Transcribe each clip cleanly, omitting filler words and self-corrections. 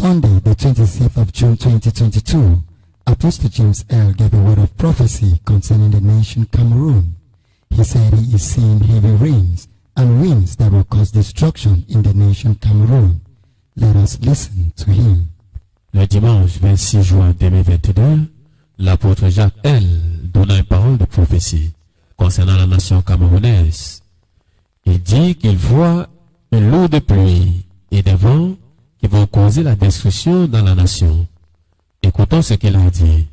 Sunday, the 26th of June 2022, Apostle James L. gave a word of prophecy concerning the nation Cameroon. He said he is seeing heavy rains and winds that will cause destruction in the nation Cameroon. Let us listen to him. Le dimanche 26 juin 2022, l'apôtre Jacques L. donna une parole de prophétie concernant la nation camerounaise. Il dit qu'il voit une lourde pluie et des vents qui vont causer la destruction dans la nation. Écoutons ce qu'il a dit.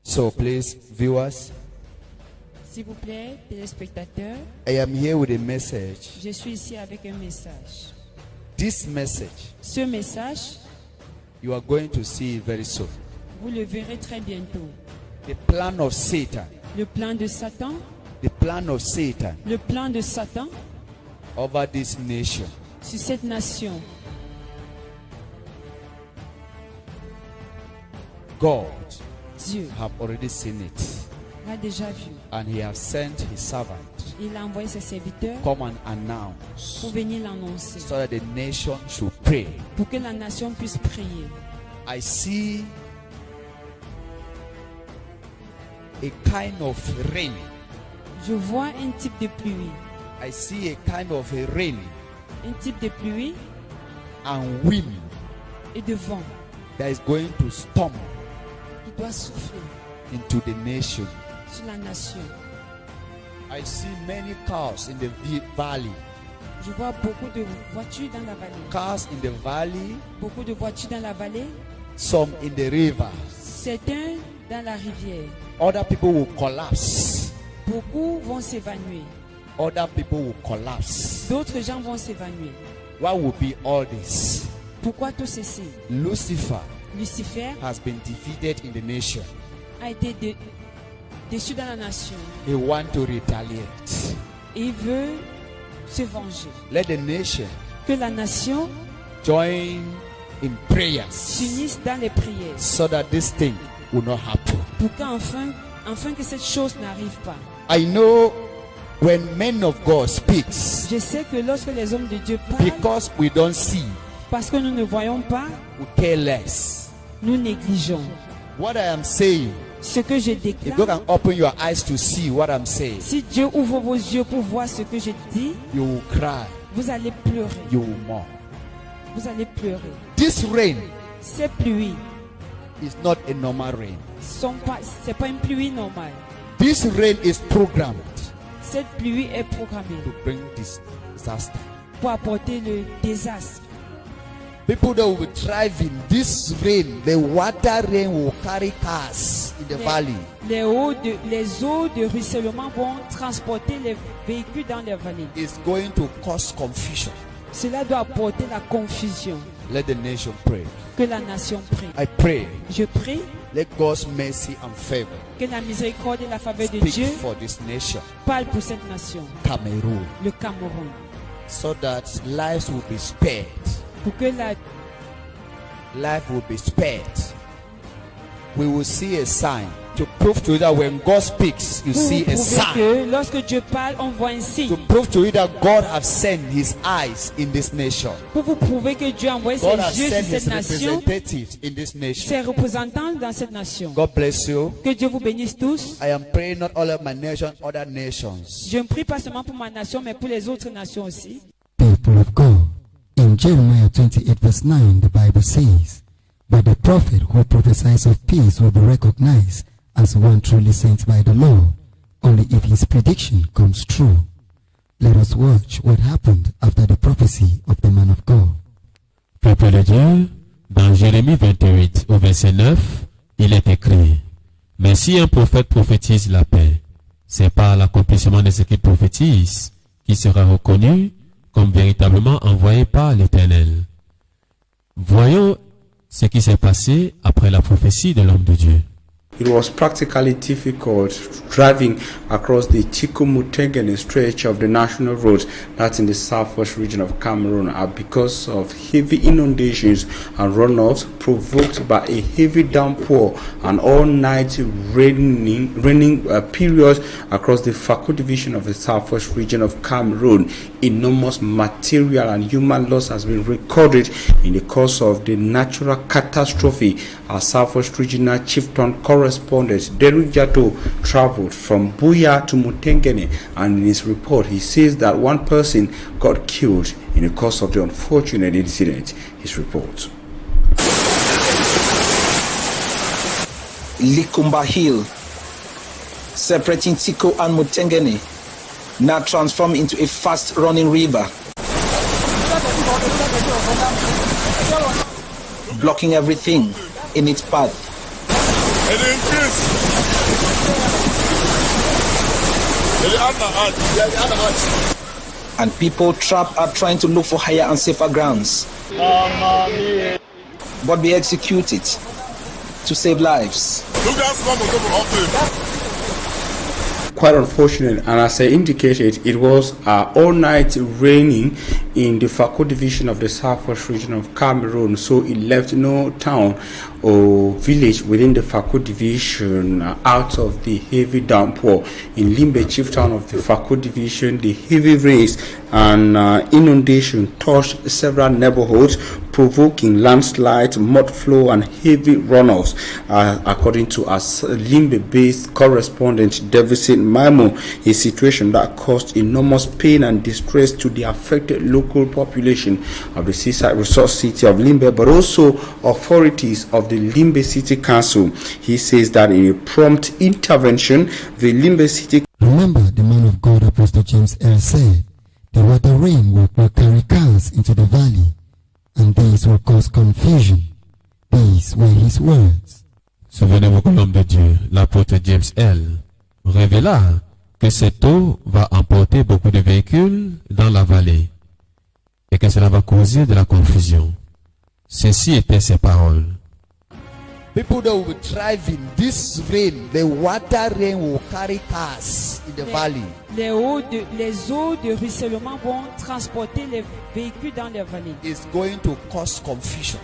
So please, viewers, S'il vous plaît, téléspectateurs, I am here with a message. je suis ici avec un message. This message, Ce message, you are going to see it very soon. vous le verrez très bientôt. The plan of Satan, Le plan de Satan, the plan of Satan le plan de Satan over this nation. sur cette nation. God Dieu have already seen it, l'a déjà vu. and he has sent his servant Il a envoyé ses serviteurs come and announce pour venir l'annoncer, so that the nation should pray. pour que la nation puisse prier. I see a kind of rain. Je vois un type de pluie, I see a kind of a rain un type de pluie and wind et de vent that is going to storm qui doit souffler into the nation. sur la nation. I see many cars in the valley. Je vois beaucoup de voitures dans la vallée. Cars in the valley, Beaucoup de voitures dans la vallée, some in the river. certains dans la rivière. Other people will collapse. Beaucoup vont s'évanouir. Other people will collapse. D'autres gens vont s'évanouir. What will be all this? Pourquoi tout ceci? Lucifer Lucifer has been defeated in the nation. a été déçu dans la nation. He wants to retaliate. Et il veut se venger. Let the nation Que la nation join in prayers s'unisse dans les prières. so that this thing will not happen. Pour qu'enfin que cette chose n'arrive pas. I know when men of God speaks, Je sais que lorsque les hommes de Dieu parlent, because we don't see, parce que nous ne voyons pas, we care less. nous négligeons. What I am saying, Ce que je if God déclare, can open your eyes to see what I'm saying, si Dieu ouvre vos yeux pour voir ce que je dis, you will cry, vous allez pleurer. you will mourn. Vous allez pleurer. This rain Ces pluies is not a normal rain. c'est pas une pluie normale. This rain is programmed Cette pluie est programmée to bring this disaster. pour apporter le désastre. People that will thrive in this rain, the water rain will carry cars in the valley. Les eaux de ruissellement vont transporter les véhicules dans les vallées. It's going to cause confusion. Cela doit apporter la confusion. Let the nation pray. Que la nation prie. I pray, Je prie let God's mercy and favor que la miséricorde et la faveur de speak Dieu for this nation, parlent pour cette nation, Cameroon, le Cameroun, so that lives will be spared. pour que la Life will be spared. We will see a sign to prove to you that when God speaks, you pour see a prouver sign. que lorsque Dieu parle, on voit un signe. To prove to you that God has sent His eyes in this nation. Pour vous prouver que Dieu a envoyé God has ses yeux sur sent cette His nation, representatives in this nation. ses représentants dans cette nation. God bless you. Que Dieu vous bénisse tous. I am praying not all of my nation, other nations. Je ne prie pas seulement pour ma nation, mais pour les autres nations aussi. People of God, in Jeremiah 28 verse 9, the Bible says, "But the prophet who prophesies of peace will be recognized as one truly sent by the Lord, only if his prediction comes true." Let us watch what happened after the prophecy of the man of God. Peuple de Dieu, dans Jérémie 28 au verset 9, il est écrit: Mais si un prophète prophétise la paix, c'est par l'accomplissement de ce qu'il prophétise qu'il sera reconnu comme véritablement envoyé par l'Éternel. Voyons ce qui s'est passé après la prophétie de l'homme de Dieu. It was practically difficult driving across the Chico-Mutengene stretch of the national road that's in the southwest region of Cameroon because of heavy inundations and runoffs provoked by a heavy downpour and all-night raining periods across the Faku division of the southwest region of Cameroon. Enormous material and human loss has been recorded in the course of the natural catastrophe. Our southwest regional chieftain correspondent Derrick Jato traveled from Buya to Mutengene, and in his report he says that one person got killed in the course of the unfortunate incident. His report. Likumba Hill, separating Tiko and Mutengene, now transformed into a fast-running river, blocking everything in its path. And people trapped are trying to look for higher and safer grounds, but be executed to save lives. Quite unfortunate, and as I indicated, it was all-night raining in the Faku division of the southwest region of Cameroon, so it left no town or village within the Faku division out of the heavy downpour. In Limbe chieftain of the Faku division, the heavy rains and inundation touched several neighborhoods, provoking landslides, mud flow, and heavy runoffs. According to our Limbe-based correspondent Davidson Maimo, a situation that caused enormous pain and distress to the affected local population of the seaside resort city of Limbe, but also authorities of the Limbe City Council. He says that in a prompt intervention, the Limbe City. Remember, the man of God, Apostle James L. said, the water rain will carry cars into the valley, and these will cause confusion. These were his words. Souvenez-vous que l'homme de Dieu, l'apôtre James L., révéla que cette eau va emporter beaucoup de véhicules dans la vallée et que cela va causer de la confusion. Ceci étaient ses paroles. People that will be driving this rain, the water rain will carry cars in the valley. Les eaux de ruissellement vont transporter les véhicules dans les vallées. It's going to cause confusion.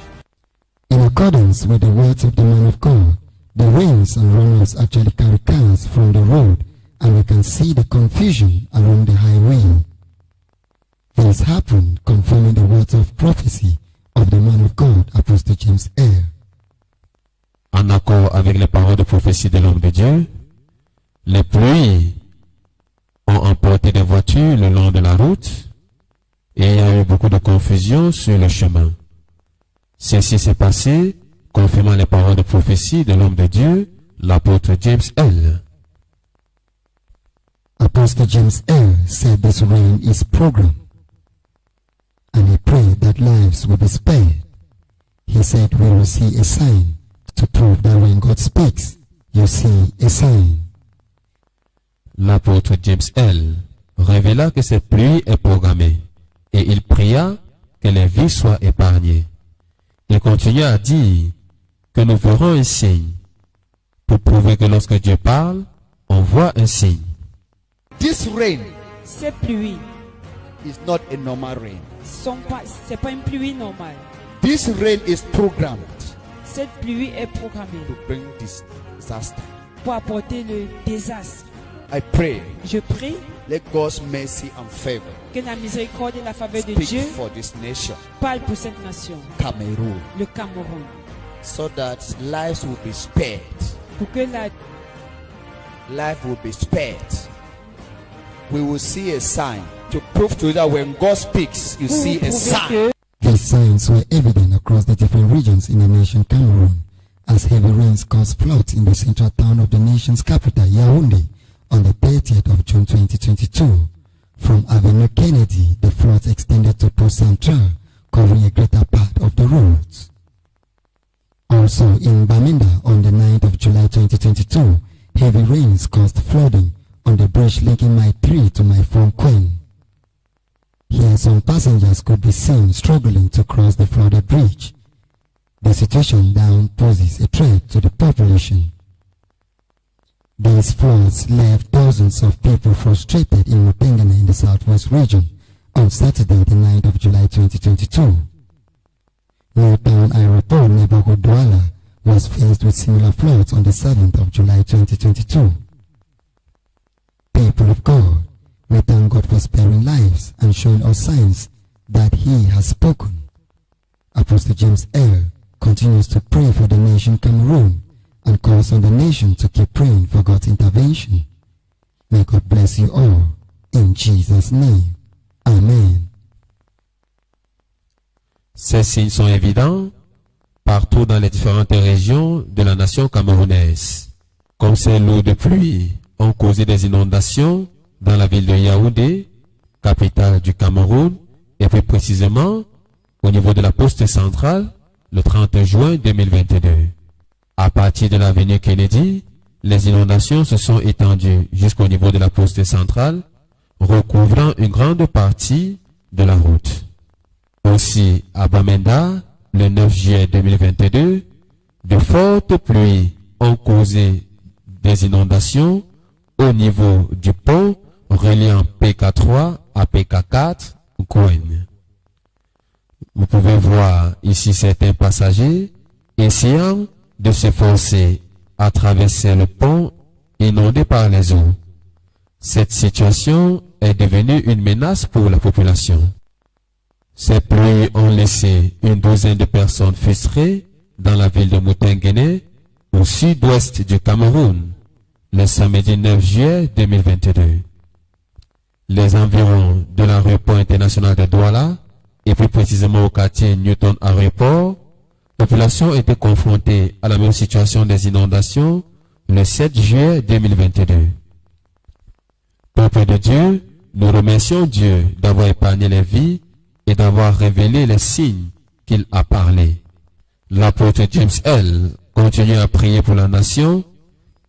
In accordance with the words of the man of God, the rains and runoffs actually carry cars from the road, and we can see the confusion along the highway. This happened confirming the words of prophecy of the man of God, Apostle James L. En accord avec les paroles de prophétie de l'homme de Dieu, les pluies ont emporté des voitures le long de la route et il y a eu beaucoup de confusion sur le chemin. Ceci s'est passé confirmant les paroles de prophétie de l'homme de Dieu, l'apôtre James L. Apostle James L. said this rain is programmed, and he prayed that lives will be spared. He said we will see a sign to prove that when God speaks, you see a sign. L'apôtre James L. révéla que cette pluie est programmée et il pria que les vies soient épargnées. Il continua à dire que nous verrons un signe pour prouver que lorsque Dieu parle, on voit un signe. This rain, Ces pluies is not a normal rain. c'est pas une pluie normale. This rain is programmed Cette pluie est programmée to bring this disaster. pour apporter le désastre. I pray, Je prie let God's mercy and favor que la miséricorde et la faveur de speak Dieu for this nation, parlent pour cette nation, Cameroon, le Cameroun, so that lives will be spared. pour que la Life will be spared. We will see a sign to prove to you that when God speaks, you see a sign. These signs were evident across the different regions in the nation Cameroon, as heavy rains caused floods in the central town of the nation's capital, Yaoundé, on the 30th of June 2022. From Avenue Kennedy, the floods extended to Post Central, covering a greater part of the roads. Also in Bamenda, on the 9th of July 2022, heavy rains caused flooding on the bridge linking Mile 3 to Mile 4 Queen. Here some passengers could be seen struggling to cross the flooded bridge. The situation now poses a threat to the population. These floods left dozens of people frustrated in Mutengene in the southwest region on Saturday, the 9th of July 2022. Newtown Aeroport neighborhood Douala was faced with similar floods on the 7th of July 2022. People of God, we thank God for sparing lives and showing us signs that He has spoken. Apostle James L. continues to pray for the nation Cameroon and calls on the nation to keep praying for God's intervention. May God bless you all. In Jesus' name. Amen. Ces signes sont évidents partout dans les différentes régions de la nation camerounaise. Comme ces lots de pluie ont causé des inondations dans la ville de Yaoundé, capitale du Cameroun, et plus précisément au niveau de la poste centrale le 30 juin 2022. À partir de l'avenue Kennedy, les inondations se sont étendues jusqu'au niveau de la poste centrale, recouvrant une grande partie de la route. Aussi, à Bamenda, le 9 juillet 2022, de fortes pluies ont causé des inondations au niveau du pont reliant PK3 à PK4, Gouin. Vous pouvez voir ici certains passagers essayant de se forcer à traverser le pont inondé par les eaux. Cette situation est devenue une menace pour la population. Ces pluies ont laissé une douzaine de personnes frustrées dans la ville de Mutengene, au sud-ouest du Cameroun, le samedi 9 juillet 2022. Les environs de l'aéroport international de Douala, et plus précisément au quartier Newton Aéroport, la population était confrontée à la même situation des inondations le 7 juillet 2022. Peuple de Dieu, nous remercions Dieu d'avoir épargné les vies et d'avoir révélé les signes qu'il a parlé. L'apôtre James L. continue à prier pour la nation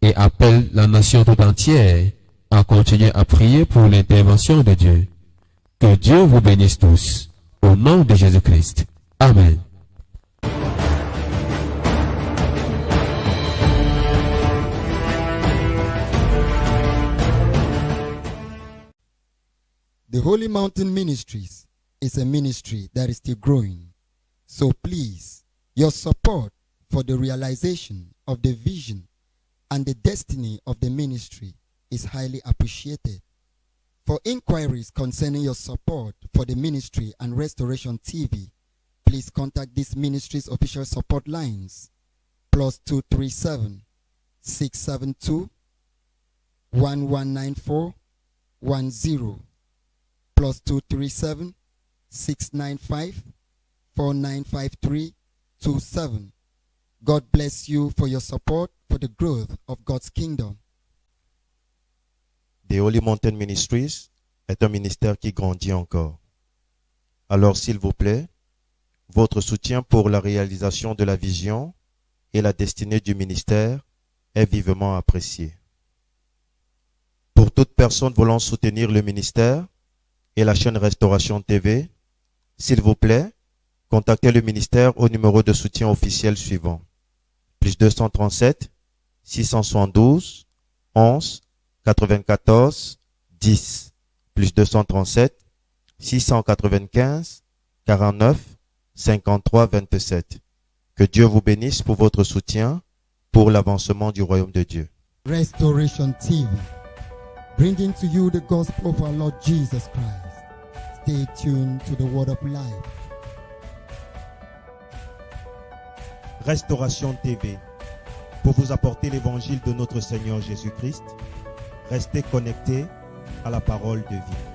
et appelle la nation tout entière à continuer à prier pour l'intervention de Dieu. Que Dieu vous bénisse tous. Au nom de Jésus-Christ. Amen. The Holy Mountain Ministries is a ministry that is still growing. So please, your support for the realization of the vision and the destiny of the ministry is highly appreciated. For inquiries concerning your support for the ministry and Restoration TV, please contact this ministry's official support lines, +237 672 1194 10, +237 695 4953 27. God bless you for your support for the growth of God's kingdom. The Holy Mountain Ministries est un ministère qui grandit encore. Alors, s'il vous plaît, votre soutien pour la réalisation de la vision et la destinée du ministère est vivement apprécié. Pour toute personne voulant soutenir le ministère et la chaîne Restauration TV, s'il vous plaît, contactez le ministère au numéro de soutien officiel suivant. +237 672 11 94 10, +237 695 49 53 27. Que Dieu vous bénisse pour votre soutien pour l'avancement du royaume de Dieu. Restoration TV, bringing to you the gospel of our Lord Jesus Christ. Stay tuned to the word of life. Restauration TV, pour vous apporter l'évangile de notre Seigneur Jésus-Christ. Restez connectés à la parole de vie.